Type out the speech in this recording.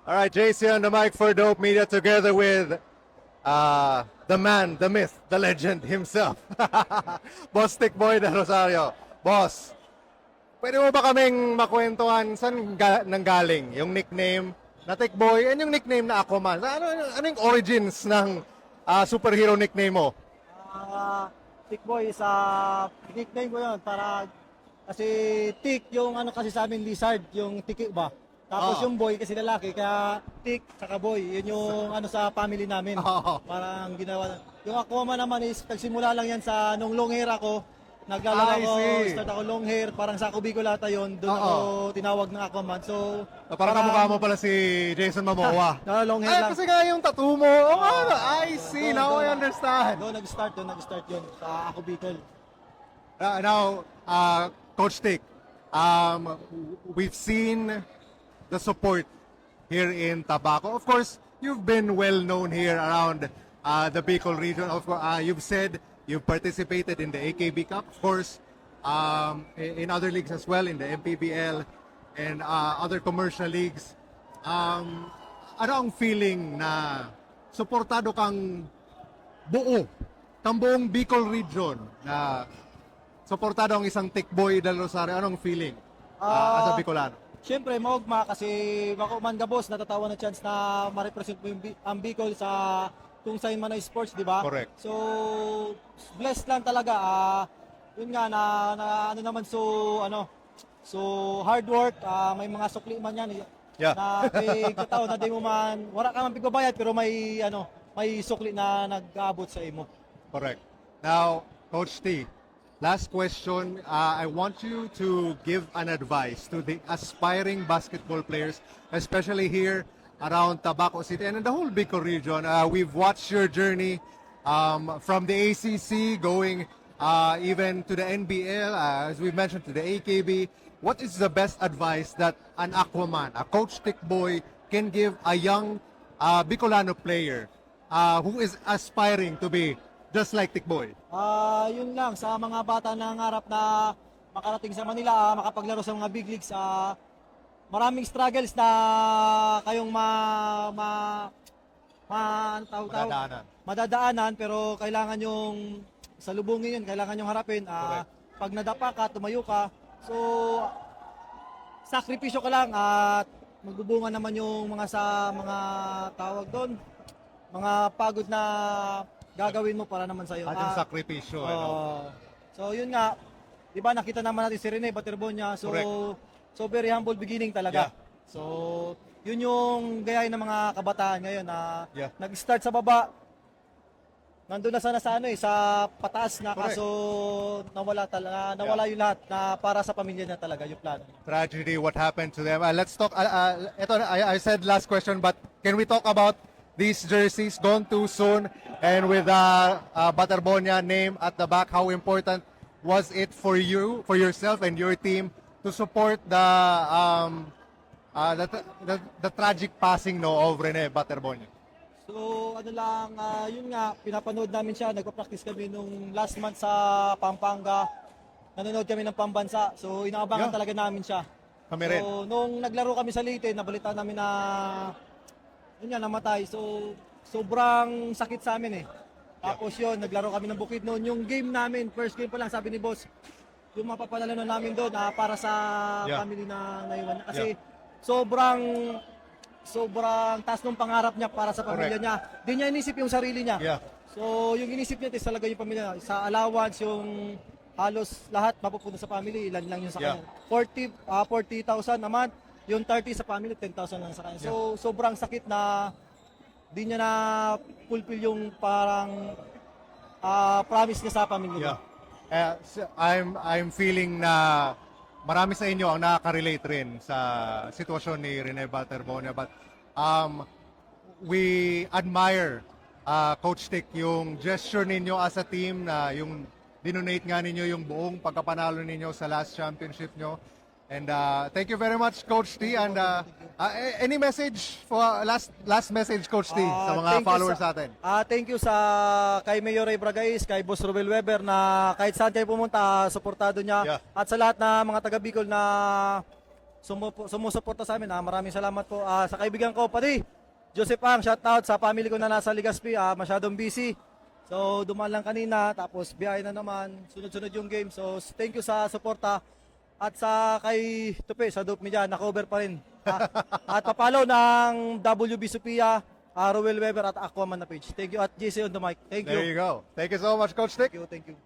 All right, JC on the mic for Dope Media together with the man, the myth, the legend himself. Boss Tick Boy de Rosario. Boss, pwede mo ba kaming makwentuhan saan nanggaling yung nickname na Tick Boy and yung nickname na Aquaman? Ano yung origins ng superhero nickname mo? Tick Boy is nickname ko yun para kasi Tick yung ano kasi sa amin lizard, yung tiki ba? Tapos yung boy kasi lalaki, kaya Tick saka boy, yun yung ano sa family namin. Parang ginawa. Yung Aquaman naman is nagsimula lang yan sa nung long hair ako. Naglalaro I ako, see. start ako long hair, parang sa Kubicolata yun, doon ako tinawag ng Aquaman. So, Parang kamukha mo pala si Jason Momoa. long hair lang. Kasi nga yung tattoo mo. I see. Now I understand. Doon nag-start yun sa Ako Bicol. Now, Coach Tick, we've seen the support here in Tabaco. Of course, you've been well known here around the Bicol region. Of course, you've said you've participated in the AKB Cup, of course, in other leagues as well, in the MPBL and other commercial leagues. Ano ang feeling na suportado kang buong Bicol region na suportado ang isang Tick Boy del Rosario? Anong feeling as a Bicolano? Siyempre, maugma kasi makuman ka boss, natatawa na chance na ma-represent mo yung ang Bicol sa kung saan man na sports, di ba? Correct. So, blessed lang talaga. Yun nga, ano naman, so hard work, may mga sukli man yan. Yeah. Na katao na di mo man, wala ka man pigbabayad, pero may sukli na nag-aabot sa imo. Correct. Now, Coach T, last question. I want you to give an advice to the aspiring basketball players, especially here around Tabaco City and in the whole Bicol region. We've watched your journey from the ACC going even to the NBL, as we mentioned, to the AKB. What is the best advice that an Aquaman, a Coach Tick Boy, can give a young Bicolano player who is aspiring to be just like Tick Boy? Yun lang, sa mga bata na nangarap na makarating sa Manila, makapaglaro sa mga big leagues, maraming struggles na kayong madadaanan, pero kailangan yung salubungin yun, kailangan yung harapin. Pag nadapa ka, tumayo ka, so sakripisyo ka lang at magbubunga naman yung mga tawag doon, mga pagod na gagawin mo para naman sa'yo. At yung sakripisyo. So yun nga, di ba nakita naman natin si Rene Baterbonia, so very humble beginning talaga. Yeah. So yun yung gayahin ng mga kabataan ngayon na Yeah. nag-start sa baba, nandun na sana sa sa pataas na, Correct. kaso nawala yung lahat na para sa pamilya na talaga yung plano. Tragedy, what happened to them. Let's talk. I said last question, but can we talk about these jerseys gone too soon and with Baterbonia name at the back? How important was it for you, for yourself and your team to support the tragic passing of Rene Baterbonia? So ano lang, yun nga, pinapanood namin siya, nagpa-practice kami nung last month sa Pampanga, nanonood kami ng pambansa, so inaabangan Yeah. talaga namin siya. Kami rin. So nung naglaro kami sa Leyte, nabalita namin na yun nga, namatay, so sobrang sakit sa amin eh. Tapos yun, naglaro kami ng Bukidnon, yung game namin, first game pa lang, sabi ni boss, yung mapapanalo na namin doon para sa Yeah. family na naiwan niya. Kasi sobrang taas ng pangarap niya para sa pamilya niya. Di niya inisip yung sarili niya. Yeah. So, yung inisip niya is talaga yung pamilya. Sa allowance, yung halos lahat mapupunta sa family, ilan lang yung sa Yeah. kanya. 40,000 a month, yung 30 sa family, 10,000 lang sa kanya. So, sobrang sakit na di niya na fulfill yung parang promise niya sa pamilya. Yeah. I'm feeling na marami sa inyo ang nakaka-relate rin sa sitwasyon ni Rene Baterbonia, but we admire Coach Tick yung gesture ninyo as a team na yung dinonate nga ninyo yung buong pagkapanalo ninyo sa last championship nyo. And thank you very much, Coach T. And any message for last message, Coach T, sa mga followers natin? Thank you kay Mayor Ray Bragais, kay Boss Robel Weber na kahit saan kayo pumunta, suportado niya. Yeah. At sa lahat na mga taga Bicol na sumusuporta sa amin. Maraming salamat po. Sa kaibigan ko, pati Joseph Ang, shoutout sa family ko na nasa Legazpi. Masyadong busy. So, dumaan lang kanina, tapos biyahe na naman. Sunod-sunod yung game. So, thank you sa suporta. At sa kay Tupi, sa Dope Media, na-cover pa rin. At papalo ng WB Sophia, Rowel Weber at Aquaman na page. Thank you at JC on the mic. Thank you. There you go. Thank you so much, Coach Tick. Thank you.